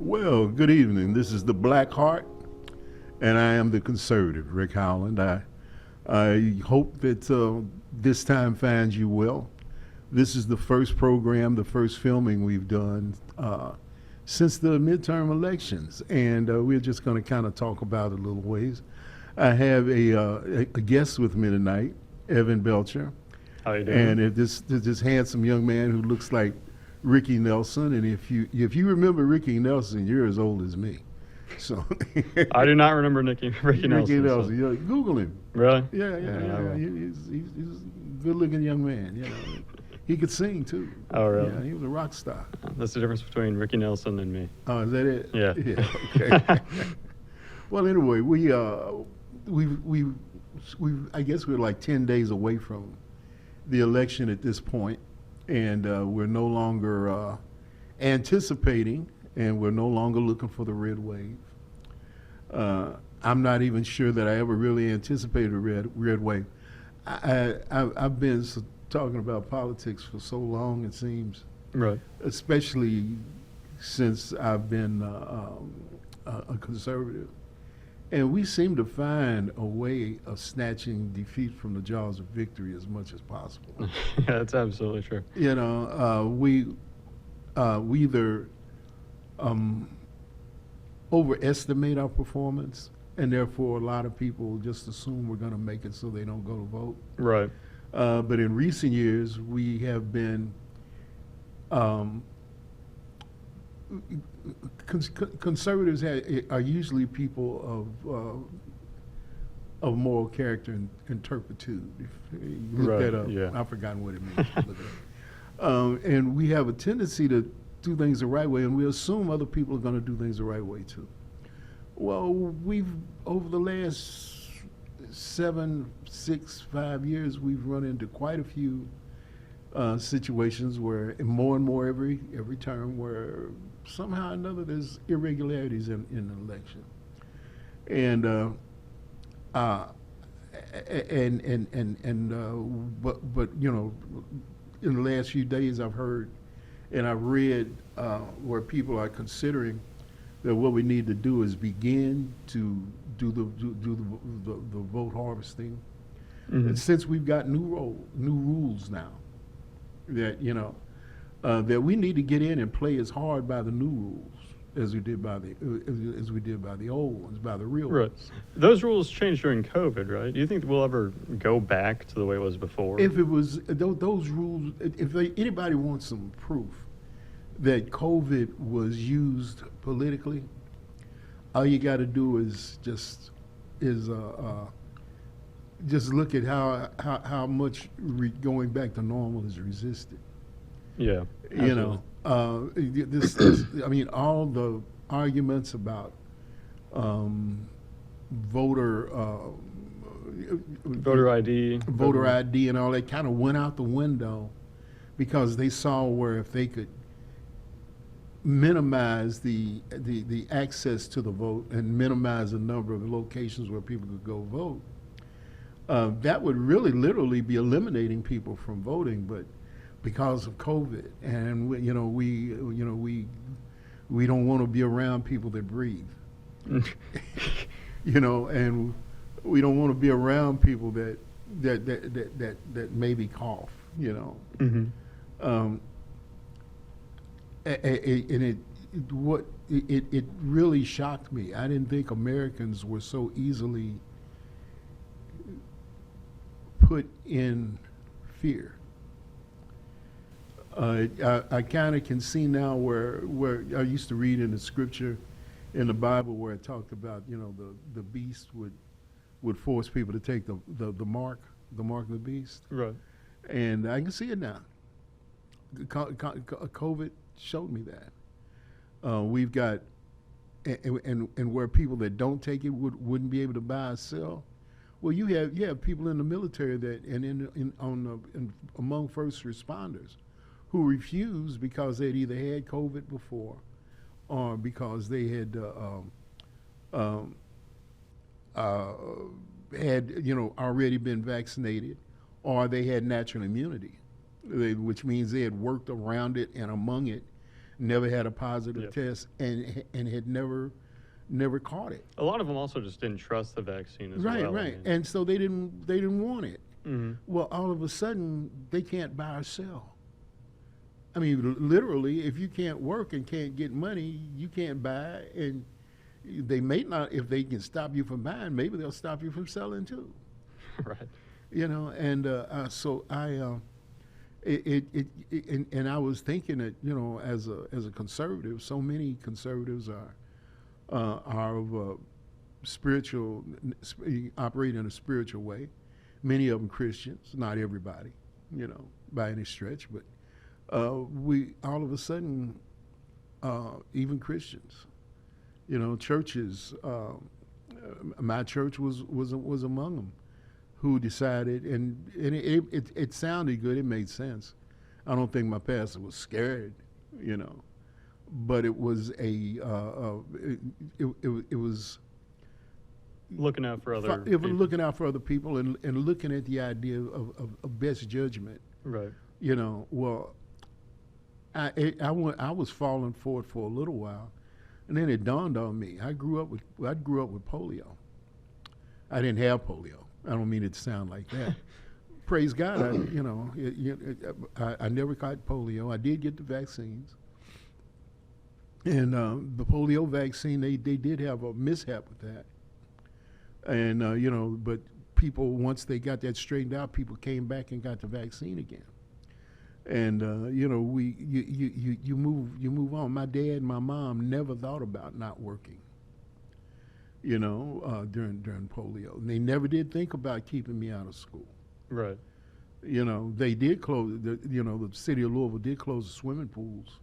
Well, good evening. This is the BLACKHEART, and I am the conservative, Rick Howland. I hope that this time finds you well. This is the first program, the first filming we've done since the midterm elections, and we're just going to kind of talk about it a little ways. I have a guest with me tonight, Evan Belcher, How you and doing? this handsome young man who looks like Ricky Nelson. And if you remember Ricky Nelson, you're as old as me. So I do not remember Ricky Ricky Nelson. Nelson, you know, Google him. Really? Yeah, yeah, Yeah, I yeah. will. He's a good-looking young man. You know, he could sing too. Oh, really? Yeah, he was a rock star. That's the difference between Ricky Nelson and me. Oh, is that it? Yeah. Yeah. Okay. Well, anyway, we I guess we're like 10 days away from the election at this point, and we're no longer anticipating, and we're no longer looking for the red wave. I'm not even sure that I ever really anticipated a red wave. I've been talking about politics for so long, it seems, Right. especially since I've been a conservative. And we seem to find a way of snatching defeat from the jaws of victory as much as possible. Yeah, that's absolutely true. You know, we either overestimate our performance, and therefore a lot of people just assume we're going to make it so they don't go to vote. Right. But in recent years, we have been um, conservatives are usually people of moral character and turpitude. If you look Right, that up, yeah. I've forgotten what it means. Look it up. And we have a tendency to do things the right way, and we assume other people are going to do things the right way too. Well, we've over the last 5 years, we've run into quite a few situations where, and more every term, where somehow or another there's irregularities in an election, and but you know, in the last few days I've heard and I've read where people are considering that what we need to do is begin to do the vote harvesting. Mhm. And since we've got new rules now, that you know that we need to get in and play as hard by the new rules as we did by the old ones, by the real Right. ones. Those rules changed during COVID, right? Do you think we'll ever go back to the way it was before? If it was those rules, anybody wants some proof that COVID was used politically, all you got to do is just look at how much going back to normal is resisted. Yeah. You know, I mean, all the arguments about voter Voter ID. voter ID and all that kind of went out the window because they saw where if they could minimize the access to the vote and minimize the number of locations where people could go vote, that would really literally be eliminating people from voting. But because of COVID, and we don't want to be around people that breathe, you know, and we don't want to be around people that maybe cough, you know. Hmm. And it really shocked me. I didn't think Americans were so easily put in fear. I kind of can see now where I used to read in the scripture in the Bible where it talked about, you know, the beast would force people to take the mark of the beast, Right. and I can see it now. COVID showed me that. We've got, and where people that don't take it wouldn't be able to buy or sell. Well, you have people in the military that among first responders who refuse because they'd either had COVID before or because they had already been vaccinated, or they had natural immunity, which means they had worked around it and among it never had a positive Yep. test, and had never caught it. A lot of them also just didn't trust the vaccine as Right, well. right. And so they didn't want it. Hmm. Well, all of a sudden they can't buy or sell. I mean, literally, if you can't work and can't get money, you can't buy, and they may not. If they can stop you from buying, maybe they'll stop you from selling too. Right. You know, and so and I was thinking that, you know, as a conservative, so many conservatives are of spiritual, operate in a spiritual way. Many of them Christians, not everybody, you know, by any stretch, but we all of a sudden, even Christians, you know, churches. My church was among them, who decided, and it sounded good. It made sense. I don't think my pastor was scared, you know, but it was it was Looking out for other if people. looking out for other people, and looking at the idea of best judgment. Right. You know, well, I was falling for it for a little while, and then it dawned on me. I grew up with polio. I didn't have polio. I don't mean it to sound like that. Praise God, I never caught polio. I did get the vaccines, and the polio vaccine, they did have a mishap with that, and but people, once they got that straightened out, people came back and got the vaccine again. And you move on. My dad and my mom never thought about not working, during polio. And they never did think about keeping me out of school. Right. You know, they did close. The city of Louisville did close the swimming pools,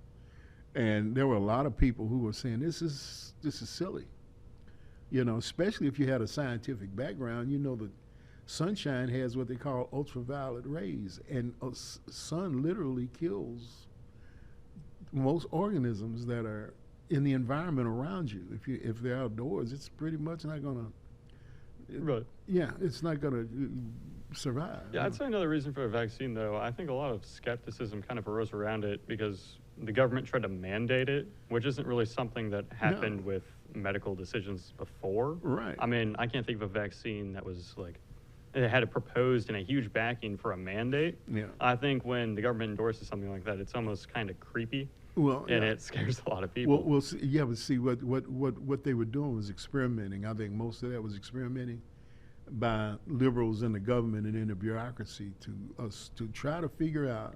and there were a lot of people who were saying this is silly. You know, especially if you had a scientific background. You know that sunshine has what they call ultraviolet rays, and sun literally kills most organisms that are in the environment around you. If they're outdoors, it's pretty much not gonna. Right. Yeah, it's not gonna survive. Yeah, I'd say another reason for a vaccine, though, I think a lot of skepticism kind of arose around it because the government tried to mandate it, which isn't really something that happened with medical decisions before. Right. I mean, I can't think of a vaccine that was like, it had it proposed in a huge backing for a mandate. Yeah. I think when the government endorses something like that, it's almost kind of creepy. Well, And yeah. it scares a lot of people. Well, see, yeah, but see, what they were doing was experimenting. I think most of that was experimenting by liberals in the government and in the bureaucracy to try to figure out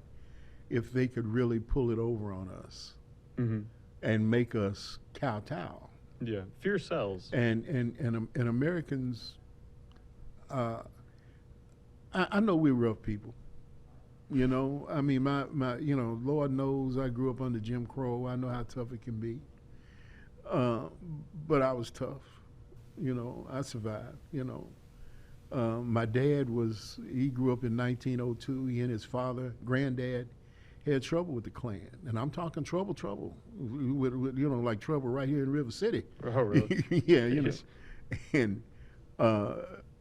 if they could really pull it over on us Hmm. and make us kowtow. Yeah. Fear sells. And Americans, I know we're rough people. You know, I mean, my Lord knows I grew up under Jim Crow. I know how tough it can be. But I was tough. You know, I survived. You know, my dad he grew up in 1902. He and his granddad, had trouble with the Klan, and I'm talking trouble, with like trouble right here in River City. Oh, really? Yeah, you know, Yes. and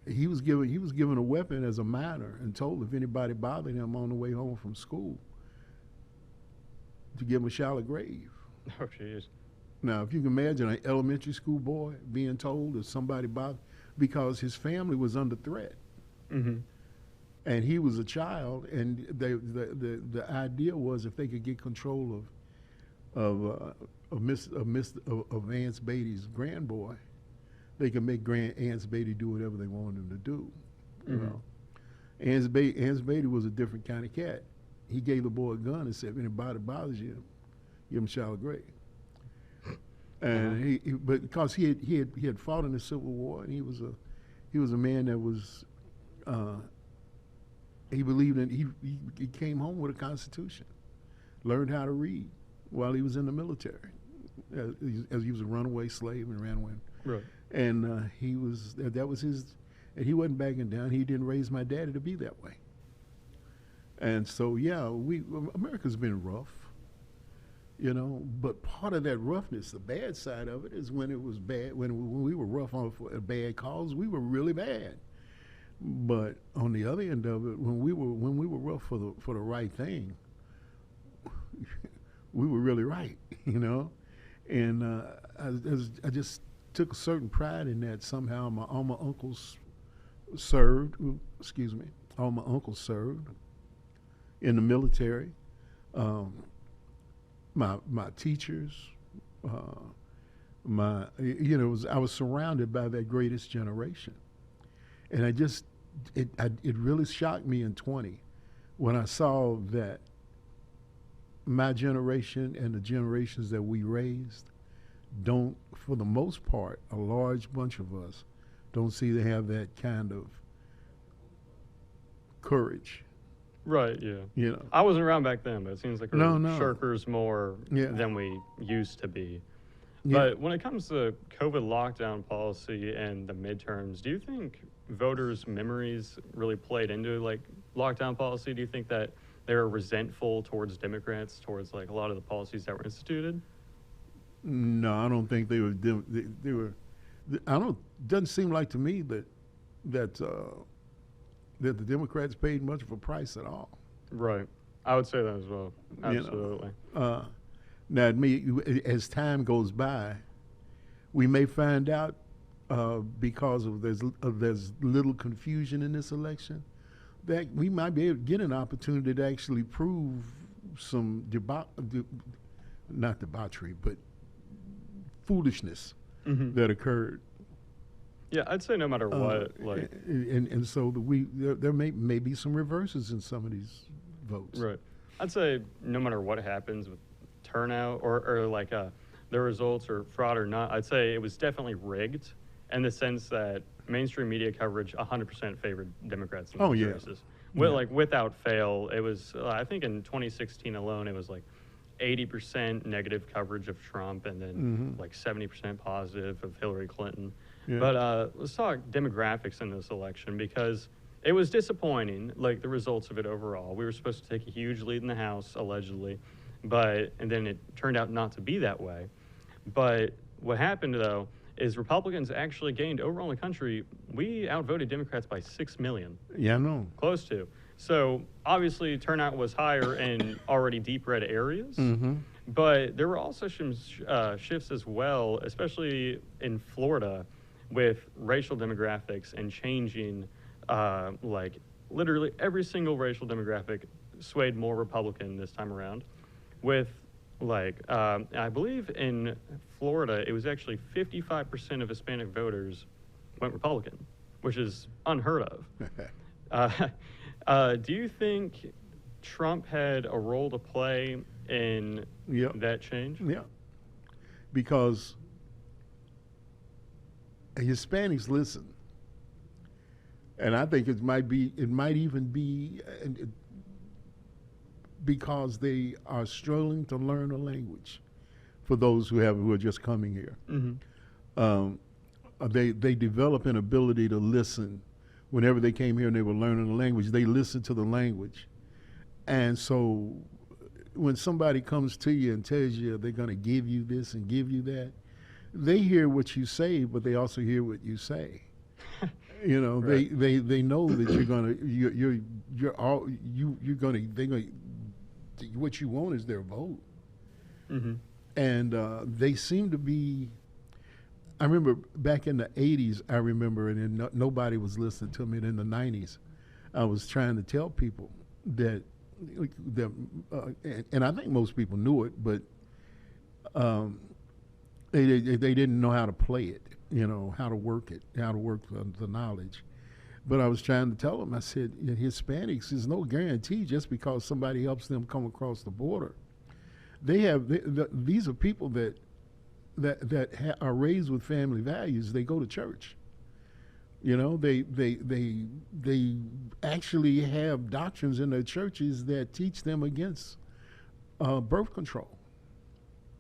he was given a weapon as a minor and told if anybody bothered him on the way home from school to give him a shallow grave. Oh, jeez. Now, if you can imagine an elementary school boy being told if somebody bothered, because his family was under threat, Hmm. and he was a child, and the idea was if they could get control of Vance Beatty's grandboy, they could make Vance Beatty do whatever they wanted him to do. You Mhm. know, Vance Beatty was a different kind of cat. He gave the boy a gun and said, "If anybody bothers you, give him shallow grave." And but because he had fought in the Civil War, and he was a man that was he believed in he came home with a constitution, learned how to read while he was in the military, as he was a runaway slave and ran away. Right. And that was his, and he wasn't backing down. He didn't raise my daddy to be that way. And so yeah, America's been rough. You know, but part of that roughness, the bad side of it, is when it was bad. When we were rough on a bad cause, we were really bad. But on the other end of it, when we were rough for the right thing, we were really right, you know. And I just took a certain pride in that. Somehow, all my uncles served. Excuse me, all my uncles served in the military. Um, my teachers, uh, I was surrounded by that greatest generation, and it really shocked me in 20 when I saw that my generation and the generations that we raised don't, for the most part, a large bunch of us don't seem to have that kind of courage. Right, yeah. You know, I wasn't around back then, but it seems like no, we're no, shirkers more yeah, than we used to be. yeah. But when it comes to COVID lockdown policy and the midterms, do you think voters' memories really played into like lockdown policy? Do you think that they were resentful towards Democrats, towards like a lot of the policies that were instituted? No, I don't think they were. They were. I don't. Doesn't seem like to me that that the Democrats paid much of a price at all. Right. I would say that as well. You Absolutely. know. Now, as time goes by, we may find out because there's little confusion in this election that we might be able to get an opportunity to actually prove some not debauchery, but foolishness that occurred. Yeah, I'd say no matter what, like, And so there may be some reverses in some of these votes. right. I'd say no matter what happens with turnout or like the results or fraud or not, I'd say it was definitely rigged in the sense that mainstream media coverage 100% favored Democrats in those races. Well, Yeah. like without fail, it was, I think in 2016 alone, it was like 80% negative coverage of Trump and then like 70% positive of Hillary Clinton. Yeah. But let's talk demographics in this election because it was disappointing, like the results of it overall. We were supposed to take a huge lead in the House, allegedly, and then it turned out not to be that way. But what happened, though, is Republicans actually gained overall in the country. We outvoted Democrats by 6 million. Yeah, I know. Close to. So obviously turnout was higher in already deep red areas, but there were also some shifts as well, especially in Florida with racial demographics and changing like literally every single racial demographic swayed more Republican this time around with like I believe in Florida it was actually 55% of Hispanic voters went Republican, which is unheard of. Do you think Trump had a role to play in that change? Yeah, because Hispanics listen, and I think it might even be because they are struggling to learn a language. For those who are just coming here, they develop an ability to listen. Whenever they came here and they were learning the language, they listened to the language, and so when somebody comes to you and tells you they're going to give you this and give you that, they hear what you say, but they also hear what you say. You know, right. they know that you're gonna what you want is their vote, and they seem to be. I remember back in the 80s, and then nobody was listening to me. And in the 90s, I was trying to tell people that and I think most people knew it, but they didn't know how to play it, you know, how to work it, how to work the knowledge. But I was trying to tell them, I said, Hispanics is no guarantee just because somebody helps them come across the border. These are people that are raised with family values. They go to church. You know, they actually have doctrines in their churches that teach them against birth control.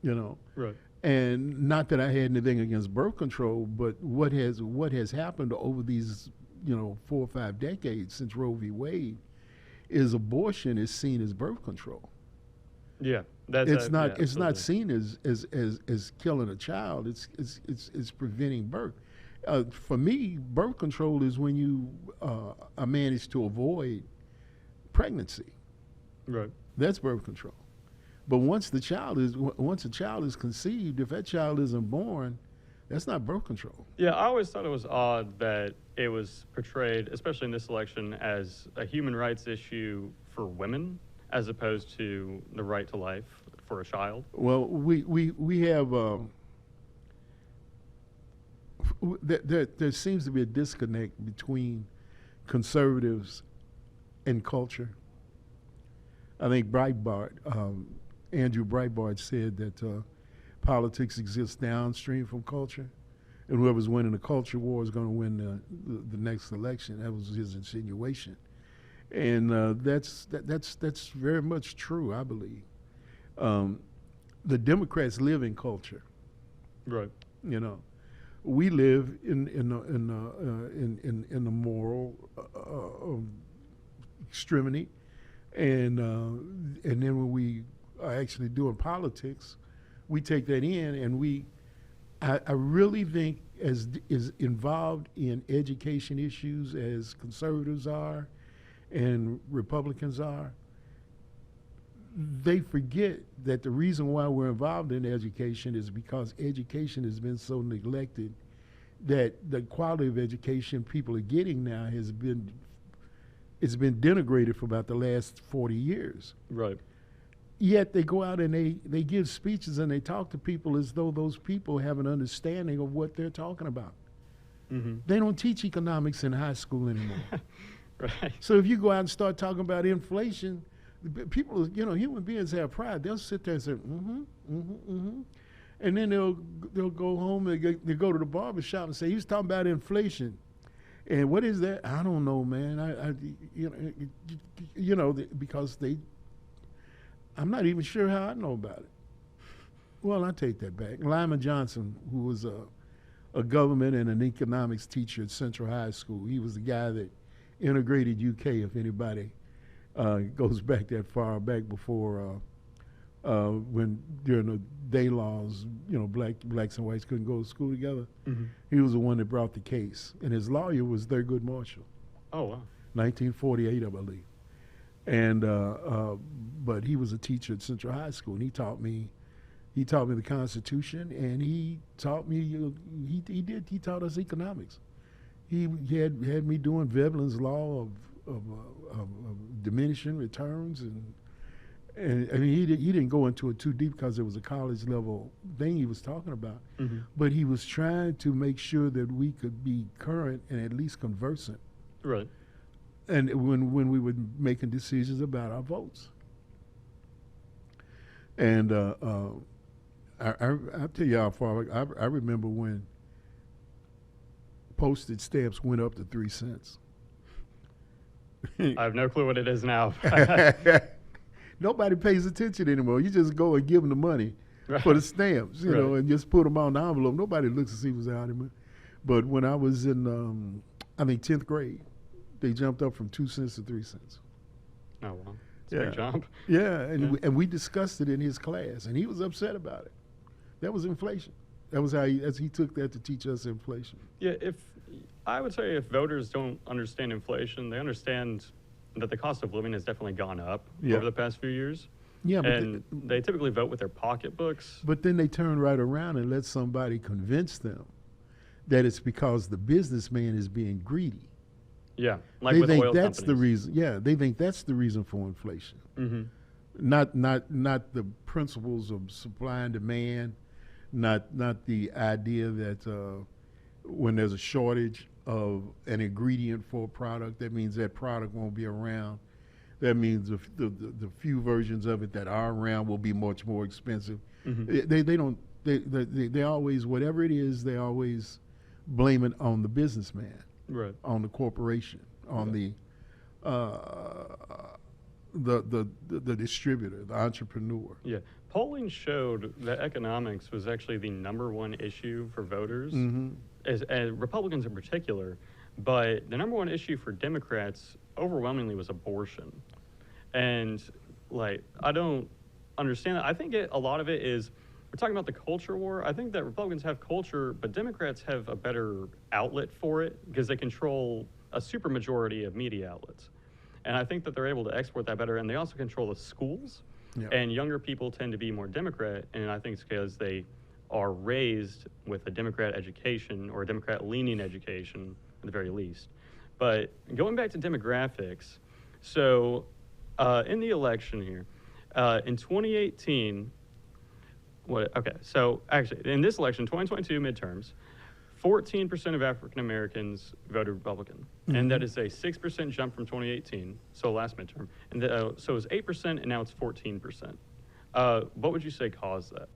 You know, right. And not that I had anything against birth control, but what has happened over these 4 or 5 decades since Roe v. Wade is abortion is seen as birth control. Yeah. It's not seen as killing a child. It's preventing birth. For me, birth control is when you manage to avoid pregnancy. Right. That's birth control. But once a child is conceived, if that child isn't born, that's not birth control. Yeah, I always thought it was odd that it was portrayed, especially in this election, as a human rights issue for women as opposed to the right to life for a child. Well, we have there seems to be a disconnect between conservatives and culture. I think Andrew Breitbart said that politics exists downstream from culture, and whoever's winning the culture war is going to win the next election. That was his insinuation, and that's very much true, I believe. The Democrats live in culture. Right. You know, we live in the moral extremity, and then when we are actually doing politics, we take that in, and I really think as is involved in education issues as conservatives are, and Republicans are. They forget that the reason why we're involved in education is because education has been so neglected that the quality of education people are getting now it's been denigrated for about the last 40 years. Right. Yet they go out and they give speeches and they talk to people as though those people have an understanding of what they're talking about. Mm-hmm. They don't teach economics in high school anymore. Right. So if you go out and start talking about inflation, people, human beings have pride. They'll sit there and say, and then they'll go home and they go to the barber shop and say, he was talking about inflation. And what is that? I don't know, man. Because I'm not even sure how I know about it. Well, I take that back. Lyman Johnson, who was a government and an economics teacher at Central High School, he was the guy that integrated UK, if anybody goes back that far back before when during the day laws, blacks and whites couldn't go to school together. Mm-hmm. He was the one that brought the case, and his lawyer was Thurgood Marshall. Oh, wow. 1948, I believe. And but he was a teacher at Central High School, and he taught me the Constitution, and he taught me he taught us economics. He had me doing Veblen's law of diminishing returns, and I mean he didn't go into it too deep because it was a college level thing he was talking about, Mm-hmm. but he was trying to make sure that we could be current and at least conversant. Right. And when we were making decisions about our votes. And I'll tell you how far, I remember when postage stamps went up to 3 cents. I have no clue what it is now. Nobody pays attention anymore. You just go and give them the money for the stamps, you know, and just put them on the envelope. Nobody looks to see what's out of them. But when I was in, I think 10th grade, they jumped up from 2 cents to 3 cents. Oh, wow. It's a big jump. Yeah, and we discussed it in his class, and he was upset about it. That was inflation. That was how he took that to teach us inflation. Yeah, I would say if voters don't understand inflation, they understand that the cost of living has definitely gone up over the past few years. Yeah, and they typically vote with their pocketbooks. But then they turn right around and let somebody convince them that it's because the businessman is being greedy. Yeah, like they with think oil that's companies. the reason. Yeah, they think that's the reason for inflation. Mm-hmm. Not the principles of supply and demand. Not the idea that when there's a shortage of an ingredient for a product, that means that product won't be around. That means the few versions of it that are around will be much more expensive. Mm-hmm. They always, whatever it is, they always blame it on the businessman, right? On the corporation, on the distributor, the entrepreneur. Yeah. Polling showed that economics was actually the #1 issue for voters, as Republicans in particular. But the #1 issue for Democrats overwhelmingly was abortion. And, I don't understand that. I think a lot of it is, we're talking about the culture war. I think that Republicans have culture, but Democrats have a better outlet for it because they control a supermajority of media outlets. And I think that they're able to export that better. And they also control the schools. Yeah. And younger people tend to be more Democrat, and I think it's because they are raised with a Democrat education or a Democrat-leaning education at the very least. But going back to demographics, so in the election here, in 2018, okay, so actually, in this election, 2022 midterms, 14% of African Americans voted Republican, and that is a 6% jump from 2018, so last midterm. And so it was 8%, and now it's 14%. What would you say caused that?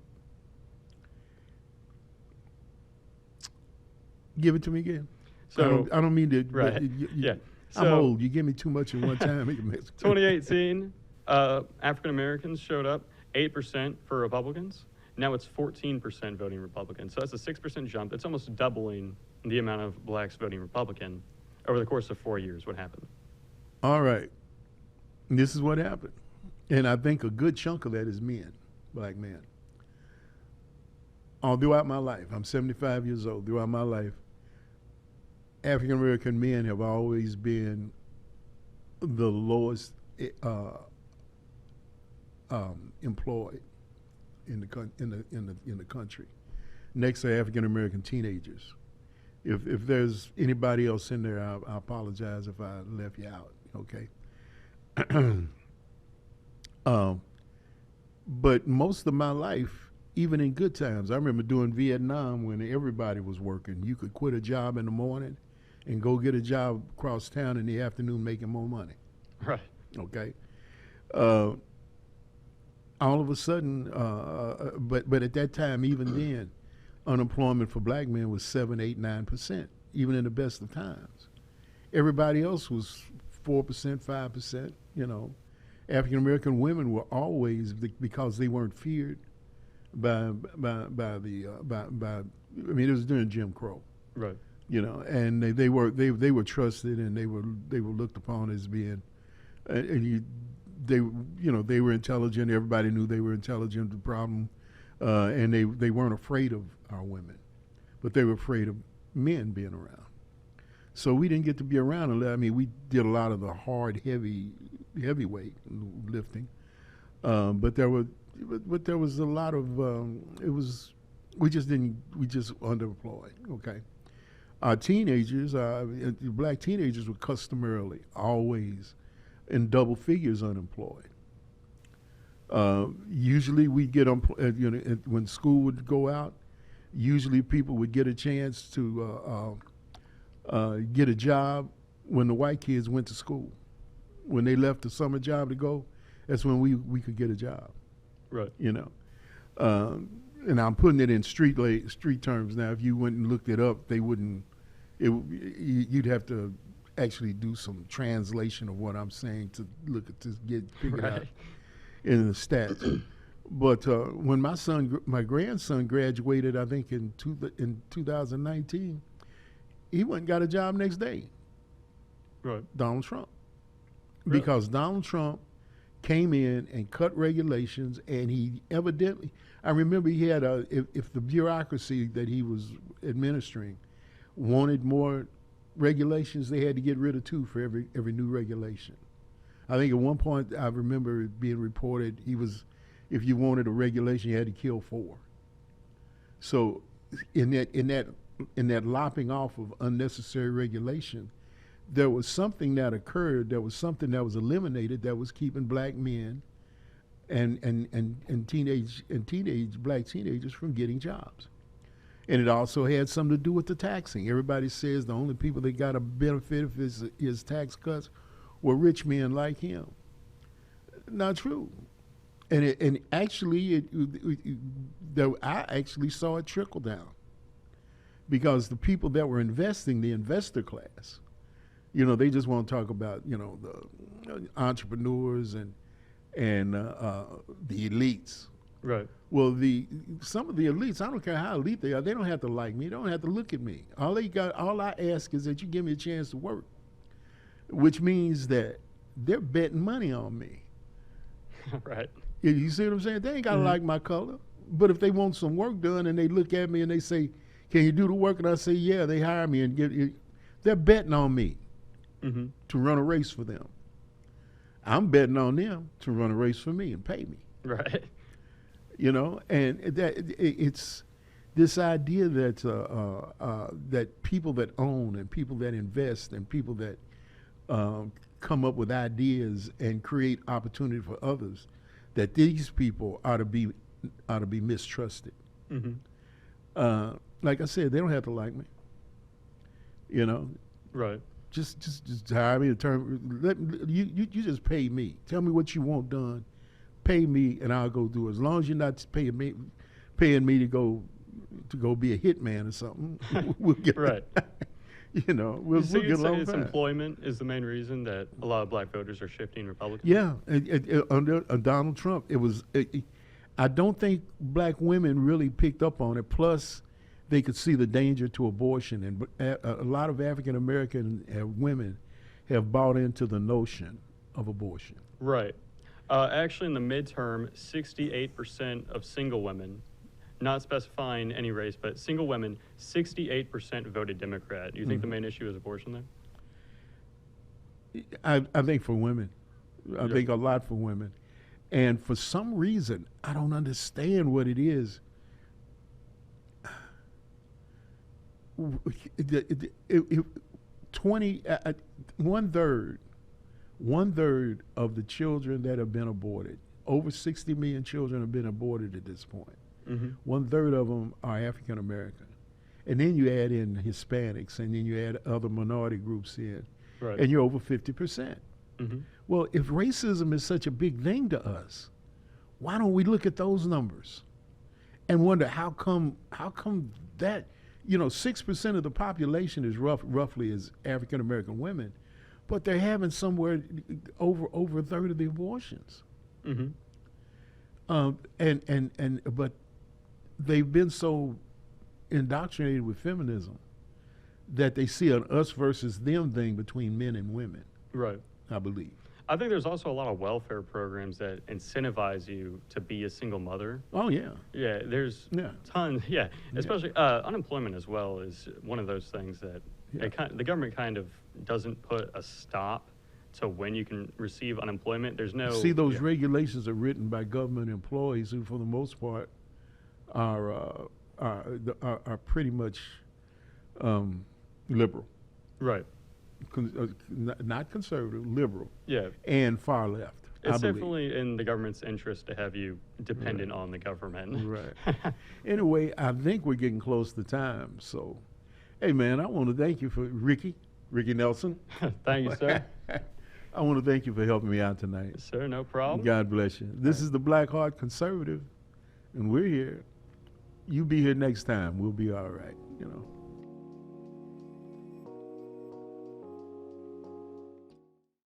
Give it to me again. So I don't mean to. right, yeah. I'm So old. You give me too much in one time. It makes 2018, African Americans showed up, 8% for Republicans. Now it's 14% voting Republican. So that's a 6% jump. It's almost doubling the amount of blacks voting Republican over the course of 4 years. What happened? All right. This is what happened. And I think a good chunk of that is men, black men. All throughout my life, I'm 75 years old. Throughout my life, African American men have always been the lowest employed in the country. Next are African American teenagers. If there's anybody else in there, I apologize if I left you out. Okay. But most of my life, even in good times, I remember doing Vietnam when everybody was working. You could quit a job in the morning and go get a job across town in the afternoon making more money. Right. Okay. All of a sudden, but at that time, even then, unemployment for black men was 7, 8, 9%, even in the best of times. Everybody else was 4%, 5%. You know, African American women were always, because they weren't feared by I mean, it was during Jim Crow. Right. You know, and they were trusted, and they were looked upon as being, they were intelligent. Everybody knew they were intelligent. The problem, and they weren't afraid of our women, but they were afraid of men being around. So we didn't get to be around. I mean, we did a lot of the hard, heavyweight lifting, but there was a lot of we just underemployed. Okay. Our teenagers, black teenagers, were customarily always in double figures unemployed. Usually we get when school would go out. Usually people would get a chance to get a job when the white kids went to school. When they left the summer job to go, that's when we could get a job. Right. You know, and I'm putting it in street terms now. If you went and looked it up, they wouldn't. You'd have to actually do some translation of what I'm saying to look at this, get figured out in the stats. But when my grandson graduated, I think in 2019, he went and got a job next day. Right. Donald Trump. Really? Because Donald Trump came in and cut regulations, and he evidently, I remember he had if the bureaucracy that he was administering wanted more regulations, they had to get rid of 2 for every new regulation. I think at one point I remember it being reported if you wanted a regulation, you had to kill 4. So in that lopping off of unnecessary regulation, there was something that occurred. There was something that was eliminated that was keeping black men and black teenagers from getting jobs. And it also had something to do with the taxing. Everybody says the only people that got a benefit of his tax cuts were rich men like him. Not true. And actually, I actually saw it trickle down, because the people that were investing, the investor class, they just want to talk about the entrepreneurs and the elites. Right. Well, some of the elites, I don't care how elite they are, they don't have to like me. They don't have to look at me. All I ask is that you give me a chance to work, which means that they're betting money on me. Right. You see what I'm saying? They ain't got to like my color. But if they want some work done and they look at me and they say, can you do the work? And I say, yeah, they hire me and they're betting on me to run a race for them. I'm betting on them to run a race for me and pay me. Right. You know, and it's this idea that that people that own and people that invest and people that come up with ideas and create opportunity for others, that these people ought to be mistrusted. Mm-hmm. Like I said, they don't have to like me. You know, Right. just hire me. You just pay me. Tell me what you want done. Pay me, and I'll go do it. As long as you're not paying me to go be a hitman or something, we'll get Right. You know, we'll So get you'd say along it's fine. employment is the main reason that a lot of black voters are shifting Republican? Yeah, under Donald Trump, it was. I don't think black women really picked up on it. Plus, they could see the danger to abortion, and a lot of African American women have bought into the notion of abortion. Right. Actually, in the midterm, 68% of single women, not specifying any race, but single women, 68% voted Democrat. Do you think the main issue is abortion then? I think for women, I Yeah. think a lot for women, and for some reason, I don't understand what it is. One third of the children that have been aborted, over 60 million children have been aborted at this point. Mm-hmm. One third of them are African American, and then you add in Hispanics, and then you add other minority groups in, Right. and you're over 50%. Mm-hmm. Well, if racism is such a big thing to us, why don't we look at those numbers and wonder how come that 6% of the population is roughly is African American women, but they're having somewhere over a third of the abortions. Mm-hmm. But they've been so indoctrinated with feminism that they see an us versus them thing between men and women, Right. I believe. I think there's also a lot of welfare programs that incentivize you to be a single mother. Oh, yeah. Yeah, there's Yeah. tons. Yeah, especially unemployment as well is one of those things that Yeah. the government kind of doesn't put a stop to when you can receive unemployment. There's no See, those yeah. regulations are written by government employees who, for the most part, are pretty much liberal, Right. not conservative, liberal, Yeah. and far left. I It's believe. definitely in the government's interest to have you dependent on the government. Right. Anyway, I think we're getting close to time. So, hey, man, I want to thank you for Ricky Nelson. Thank you, sir. I want to thank you for helping me out tonight. Sir, no problem. God bless you. This is the Blackheart Conservative, and we're here. You be here next time. We'll be all right,